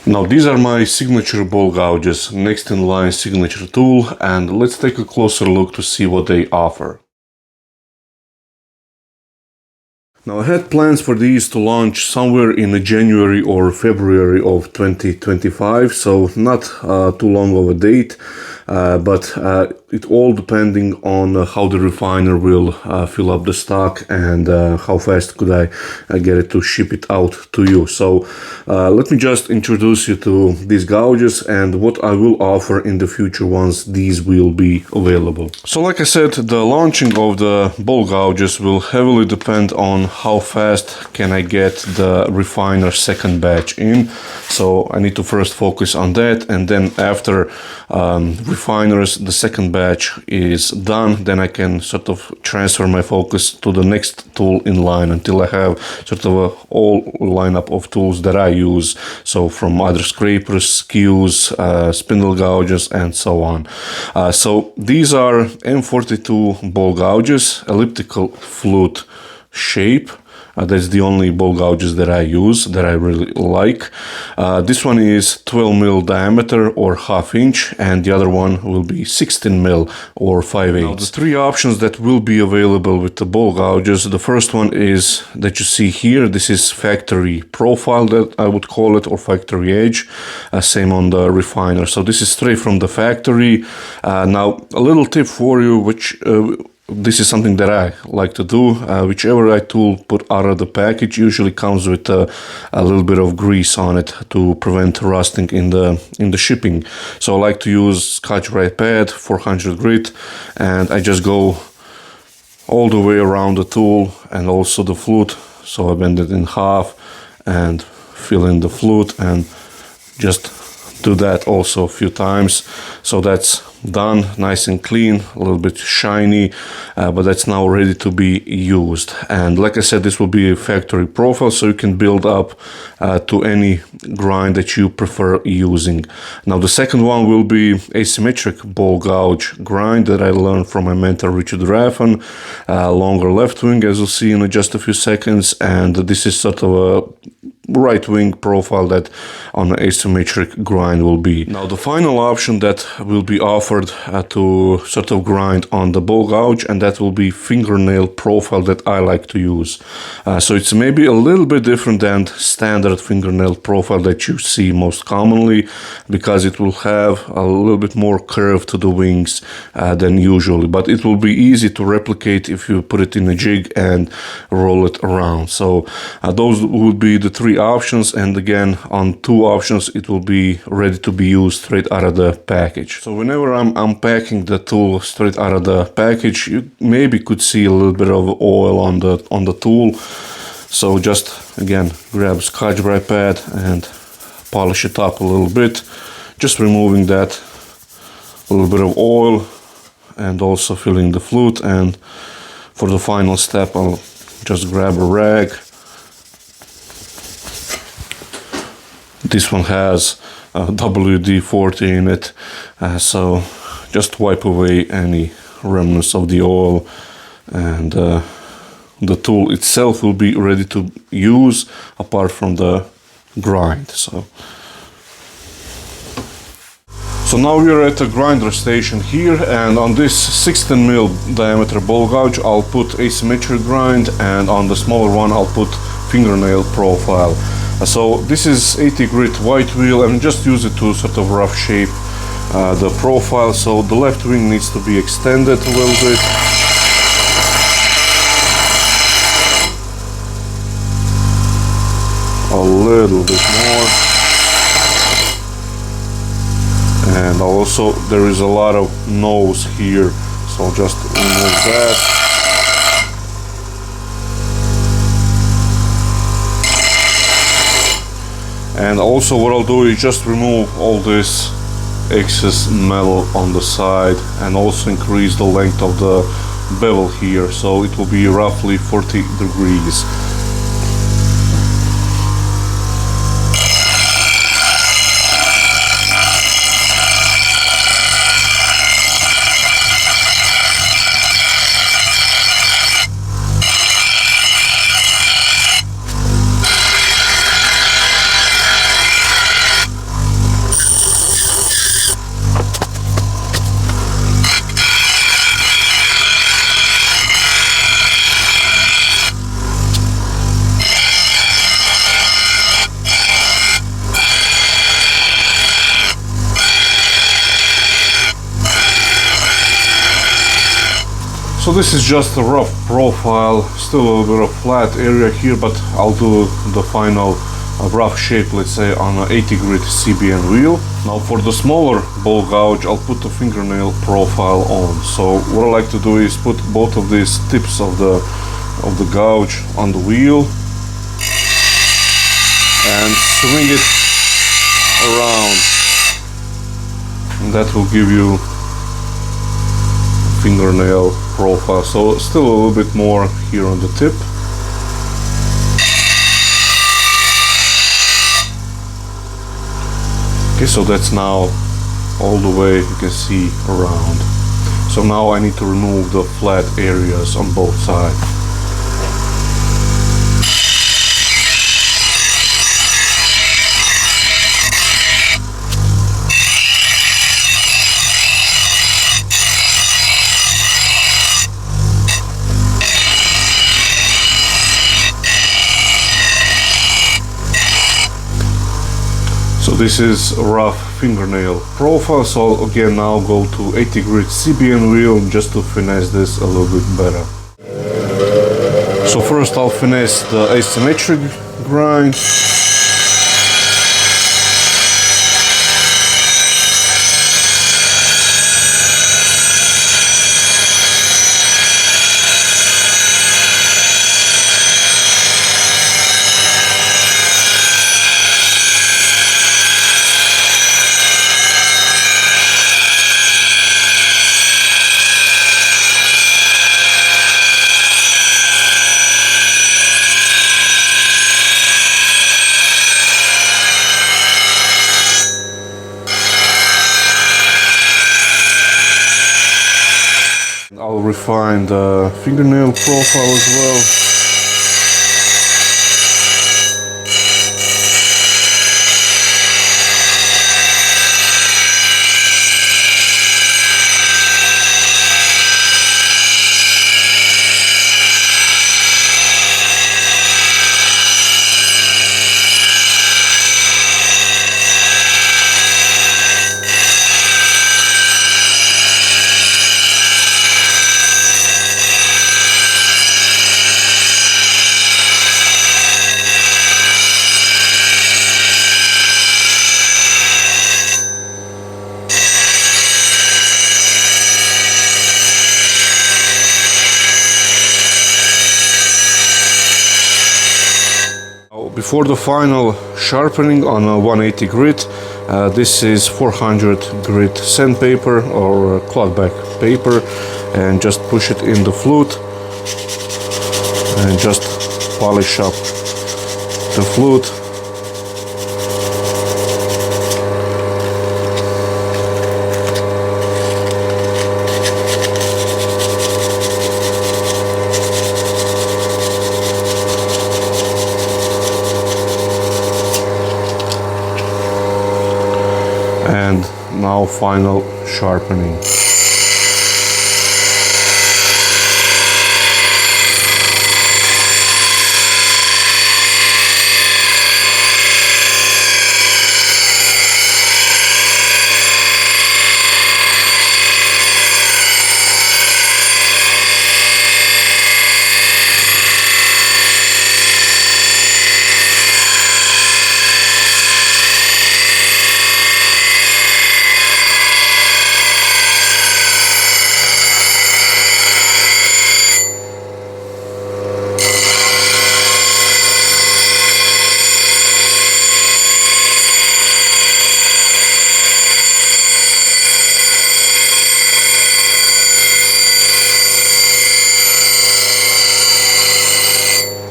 Now these are my signature ball gouges, next in line signature tool, and let's take a closer look to see what they offer. Now I had plans for these to launch somewhere in January or February of 2025, so not too long of a date, but it all depending on how the refiner will fill up the stock and how fast could I get it to ship it out to you. So let me just introduce you to these gouges and what I will offer in the future once these will be available. So like I said, the launching of the ball gouges will heavily depend on how fast can I get the refiner second batch in. So I need to first focus on that, and then after refiners the second batch is done, then I can sort of transfer my focus to the next tool in line until I have sort of a whole lineup of tools that I use. So from other scrapers, skews, spindle gouges, and so on. So these are M42 ball gouges, elliptical flute shape. That's the only ball gouges that I use, that I really like. This one is 12 mil diameter or ½ inch, and the other one will be 16 mil or 5/8. Now, the three options that will be available with the ball gouges, the first one is that you see here. This is factory profile, that I would call it, or factory edge. Same on the refiner. So this is straight from the factory. Now, a little tip for you, which this is something that I like to do. Whichever I tool put out of the package usually comes with a little bit of grease on it to prevent rusting in the shipping. So I like to use Scotch-Brite pad 400 grit, and I just go all the way around the tool and also the flute. So I bend it in half and fill in the flute, and just do that also a few times. So that's done, nice and clean, a little bit shiny, but that's now ready to be used. And like I said, this will be a factory profile, so you can build up to any grind that you prefer using. Now the second one will be asymmetric ball gouge grind that I learned from my mentor Richard Raffan. Longer left wing, as you'll see in just a few seconds, and this is sort of a right wing profile that on an asymmetric grind will be. Now the final option that will be offered to sort of grind on the ball gouge, and that will be fingernail profile that I like to use. So it's maybe a little bit different than standard fingernail profile that you see most commonly, because it will have a little bit more curve to the wings than usually, but it will be easy to replicate if you put it in a jig and roll it around. So those would be the three options, and again, on two options it will be ready to be used straight out of the package. So whenever I'm unpacking the tool straight out of the package, you maybe could see a little bit of oil on the tool. So just again grab Scotch-Brite pad and polish it up a little bit, just removing that little bit of oil and also filling the flute. And for the final step, I'll just grab a rag. This one has WD-40 in it, so just wipe away any remnants of the oil, and the tool itself will be ready to use apart from the grind. So now we are at the grinder station here, and on this 16 mil diameter ball gouge I'll put asymmetric grind, and on the smaller one I'll put fingernail profile. So this is 80 grit white wheel, and just use it to sort of rough shape the profile. So the left wing needs to be extended a little bit. A little bit more. And also there is a lot of nose here, so I'll just remove that. And also what I'll do is just remove all this excess metal on the side, and also increase the length of the bevel here, so it will be roughly 40 degrees. So this is just a rough profile, still a little bit of flat area here, but I'll do the final rough shape, let's say, on an 80 grit CBN wheel. Now for the smaller ball gouge, I'll put the fingernail profile on. So what I like to do is put both of these tips of the gouge on the wheel and swing it around, and that will give you fingernail profile. So still a little bit more here on the tip. Okay, so that's now all the way, you can see, around. So now I need to remove the flat areas on both sides. So this is a rough fingernail profile. So again, now go to 80 grit CBN wheel just to finesse this a little bit better. So first I'll finesse the asymmetric grind. I'll refine the fingernail profile as well. Before the final sharpening on a 180 grit, this is 400 grit sandpaper or clothback paper, and just push it in the flute and just polish up the flute. And now final sharpening.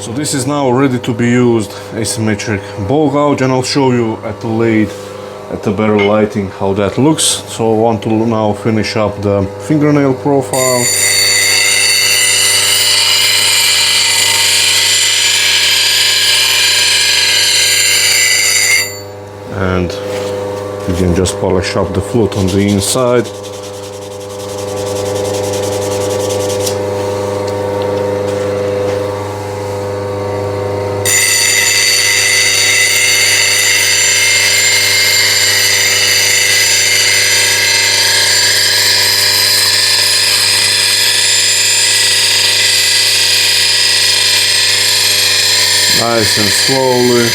So this is now ready to be used, asymmetric ball gouge, and I'll show you at the lathe at the better lighting how that looks. So I want to now finish up the fingernail profile. And you can just polish up the flute on the inside. Nice and slowly.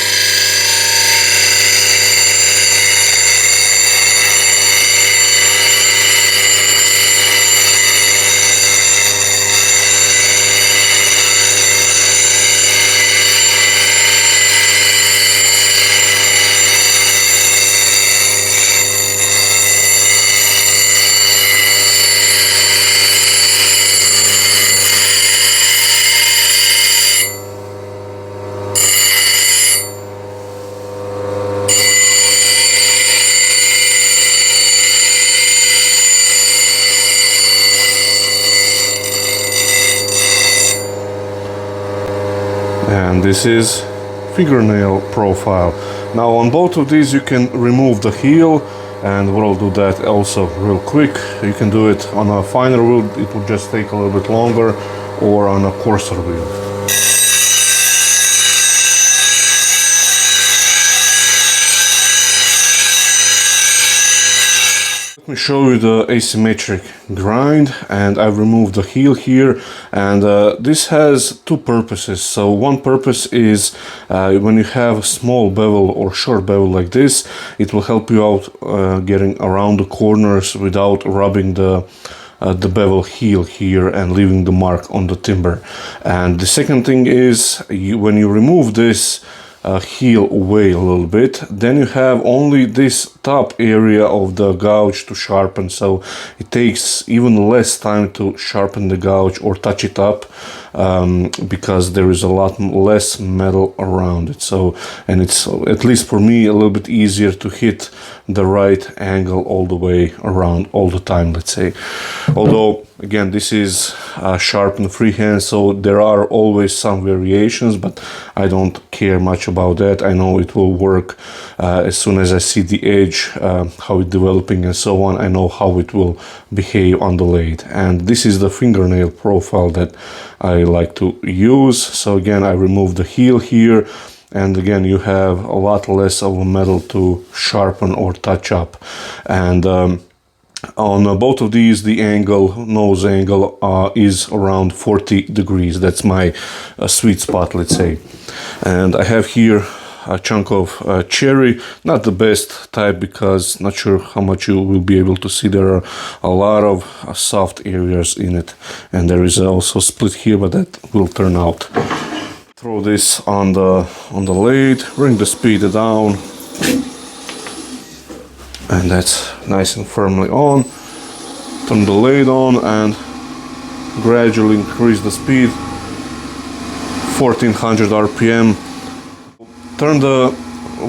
And this is fingernail profile. Now on both of these you can remove the heel, and we'll do that also real quick. You can do it on a finer wheel, it will just take a little bit longer, or on a coarser wheel. Let me show you the asymmetric grind, and I've removed the heel here, and this has two purposes. So one purpose is when you have a small bevel or short bevel like this, it will help you out getting around the corners without rubbing the bevel heel here and leaving the mark on the timber. And the second thing is when you remove this heel away a little bit, then you have only this top area of the gouge to sharpen, so it takes even less time to sharpen the gouge or touch it up, because there is a lot less metal around it. So, and it's, at least for me, a little bit easier to hit the right angle all the way around all the time, let's say. Although again, this is sharpened freehand, so there are always some variations, but I don't care much about that. I know it will work as soon as I see the edge, how it's developing and so on. I know how it will behave on the lathe. And this is the fingernail profile that I like to use. So again, I remove the heel here, and again you have a lot less of a metal to sharpen or touch up. And on both of these, the angle, nose angle, is around 40 degrees. That's my sweet spot, let's say. And I have here a chunk of cherry, not the best type, because not sure how much you will be able to see. There are a lot of soft areas in it, and there is also split here, but that will turn out. Throw this on the lathe, bring the speed down, and that's nice and firmly on. Turn the lathe on and gradually increase the speed, 1400 RPM. Turn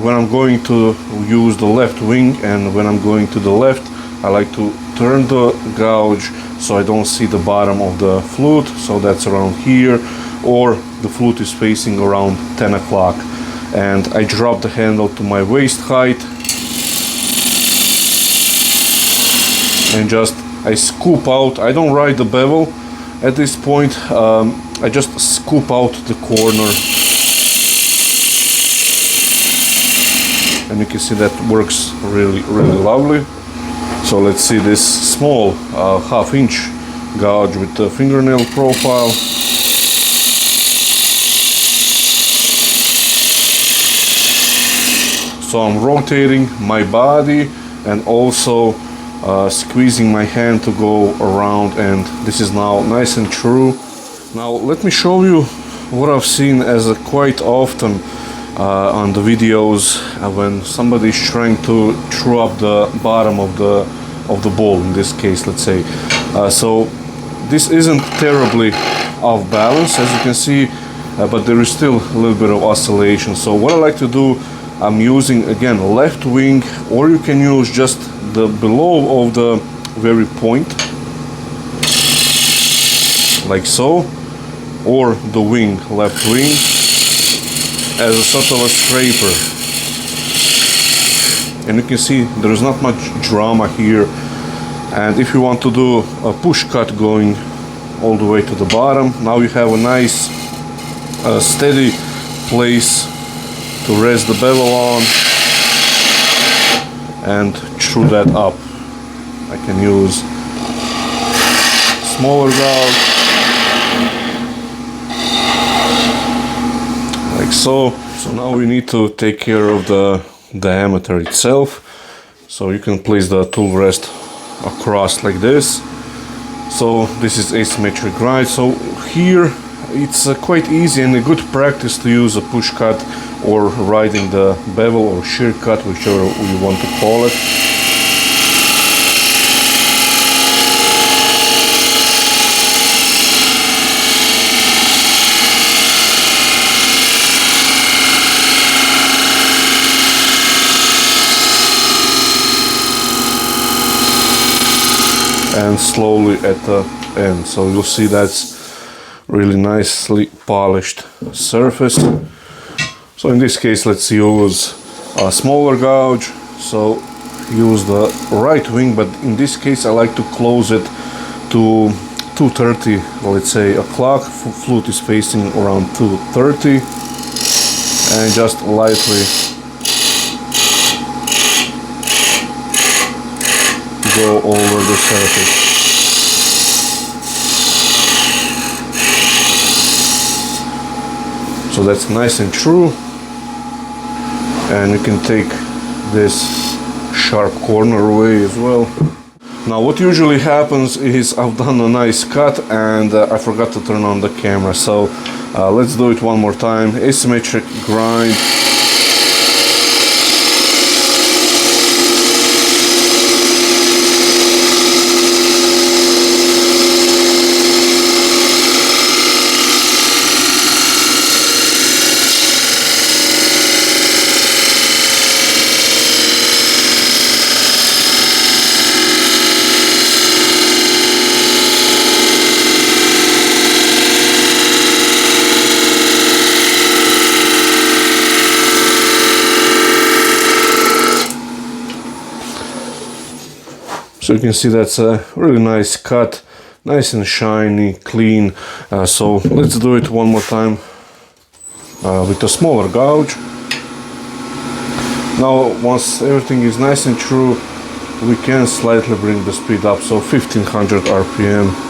when I'm going to use the left wing, and when I'm going to the left, I like to turn the gouge so I don't see the bottom of the flute, so that's around here, or the flute is facing around 10 o'clock. And I drop the handle to my waist height, and just I scoop out. I don't ride the bevel at this point. I just scoop out the corner, and you can see that works really lovely. So let's see this small half-inch gouge with the fingernail profile. So I'm rotating my body and also squeezing my hand to go around, and this is now nice and true. Now let me show you what I've seen as quite often on the videos when somebody is trying to true up the bottom of the ball, in this case, let's say. So this isn't terribly off balance, as you can see, but there is still a little bit of oscillation. So what I like to do, I'm using again left wing, or you can use just the below of the very point, like so, or the wing, left wing, as a sort of a scraper. And you can see there is not much drama here. And if you want to do a push cut going all the way to the bottom, now you have a nice steady place to rest the bevel on and true that up. I can use smaller gouge, like so. So now we need to take care of the diameter itself. So you can place the tool rest across like this. So this is asymmetric grind. So here it's quite easy and a good practice to use a push cut or riding the bevel or shear cut, whichever you want to call it. And slowly at the end, so you'll see that's really nicely polished surface. So in this case, let's use a smaller gouge. So use the right wing, but in this case I like to close it to 230, let's say o'clock. Flute is facing around 230, and just lightly go over the surface. So that's nice and true, and you can take this sharp corner away as well. Now what usually happens is I've done a nice cut and I forgot to turn on the camera, so let's do it one more time. Asymmetric grind. So you can see that's a really nice cut, nice and shiny, clean. So let's do it one more time with a smaller gouge. Now once everything is nice and true, we can slightly bring the speed up, so 1500 RPM.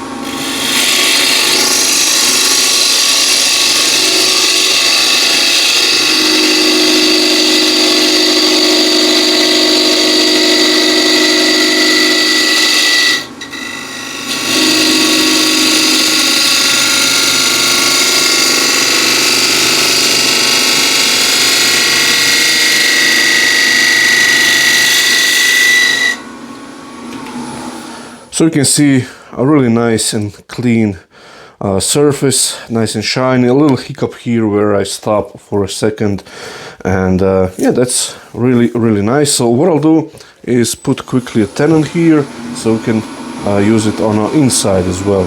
So you can see a really nice and clean surface, nice and shiny. A little hiccup here where I stop for a second, and yeah, that's really nice. So what I'll do is put quickly a tenon here, so we can use it on our inside as well.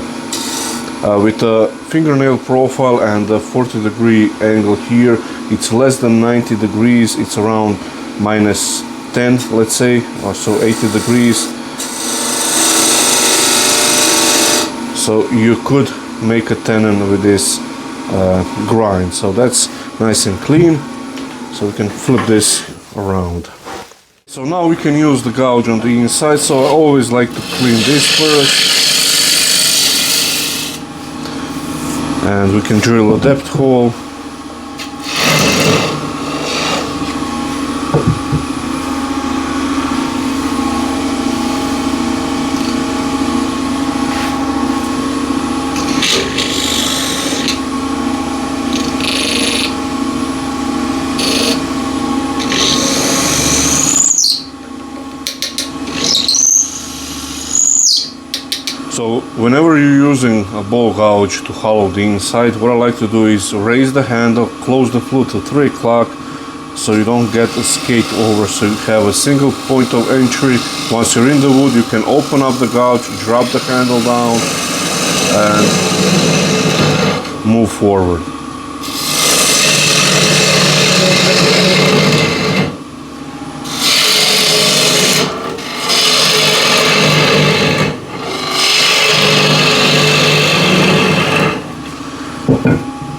With the fingernail profile and the 40-degree angle here, it's less than 90 degrees. It's around -10, let's say, or so 80 degrees. So you could make a tenon with this grind. So that's nice and clean. So we can flip this around. So now we can use the gouge on the inside. So I always like to clean this first. And we can drill a depth hole. So whenever you're using a ball gouge to hollow the inside, what I like to do is raise the handle, close the flute to 3 o'clock, so you don't get a skate over, so you have a single point of entry. Once you're in the wood, you can open up the gouge, drop the handle down, and move forward.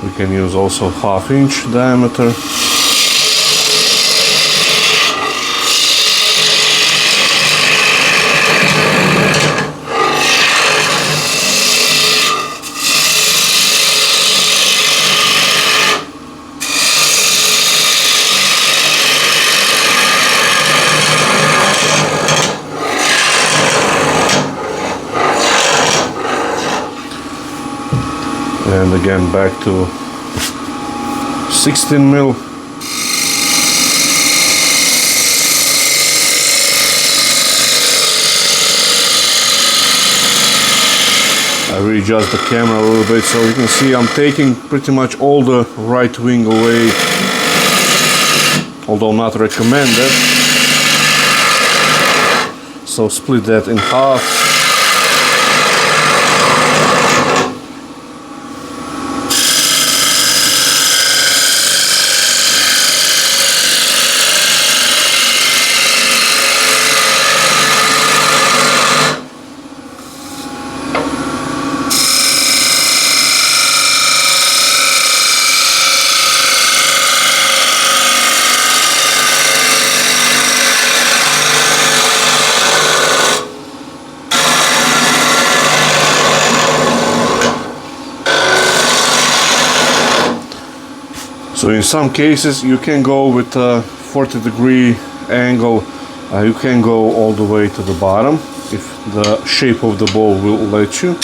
We can use also 1/2 inch diameter. and again back to 16 mil. I readjust the camera a little bit so you can see I'm taking pretty much all the right wing away, although not recommended. So split that in half. So in some cases you can go with a 40-degree angle, you can go all the way to the bottom if the shape of the ball will let you.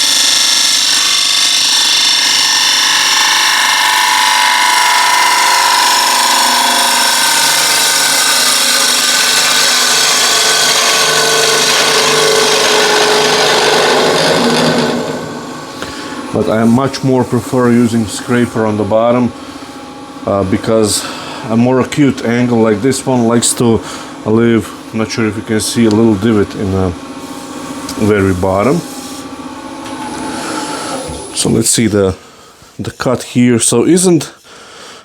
But I much more prefer using scraper on the bottom. Because a more acute angle like this one likes to leave, I'm not sure if you can see, a little divot in the very bottom. So let's see the cut here. So isn't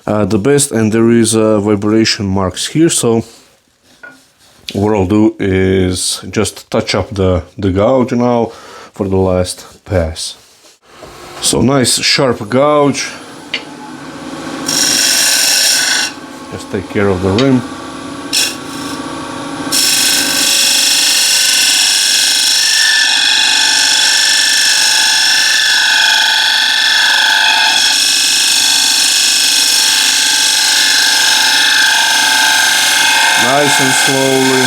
the best, and there is vibration marks here. So what I'll do is just touch up the gouge now for the last pass. So nice sharp gouge. Just take care of the rim. Nice and slowly.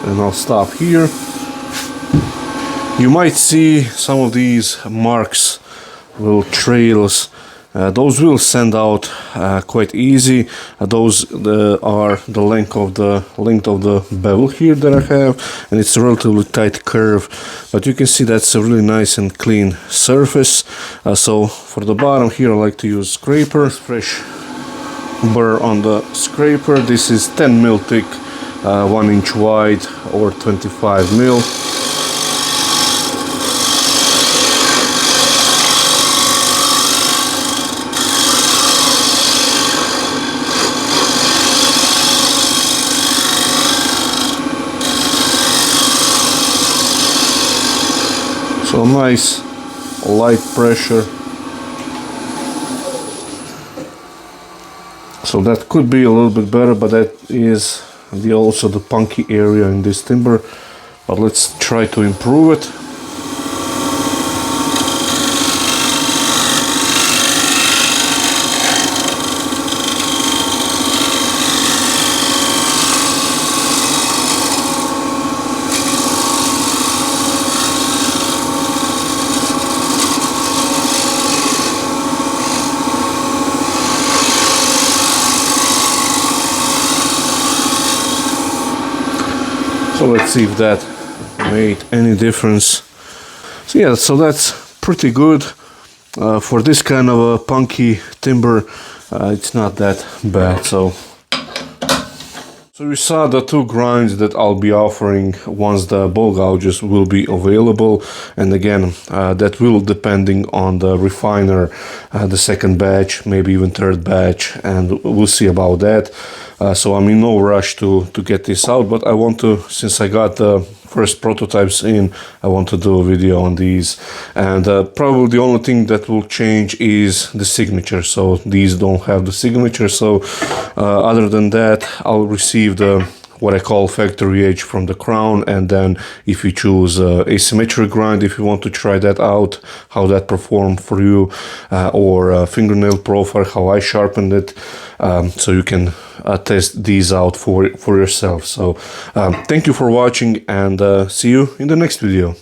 And I'll stop here. You might see some of these marks, little trails. Those will send out quite easy. Those are the length of the bevel here that I have, and it's a relatively tight curve. But you can see that's a really nice and clean surface. So for the bottom here, I like to use scraper, fresh burr on the scraper. This is 10 mil thick. 1 inch wide or 25 mil. So nice light pressure. So that could be a little bit better, but that is also the punky area in this timber, but let's try to improve it. So let's see if that made any difference. So yeah, so that's pretty good. For this kind of a punky timber, it's not that bad. So you saw the two grinds that I'll be offering once the ball gouges will be available, and again that will depending on the refiner, the second batch, maybe even third batch, and we'll see about that. So I'm in no rush to get this out, but I want to, since I got the first prototypes in, I want to do a video on these. And probably the only thing that will change is the signature. So these don't have the signature. So other than that, I'll receive the what I call factory edge from the crown, and then if you choose asymmetric grind, if you want to try that out, how that performed for you, or fingernail profile, how I sharpened it, so you can test these out for yourself. So thank you for watching, and see you in the next video.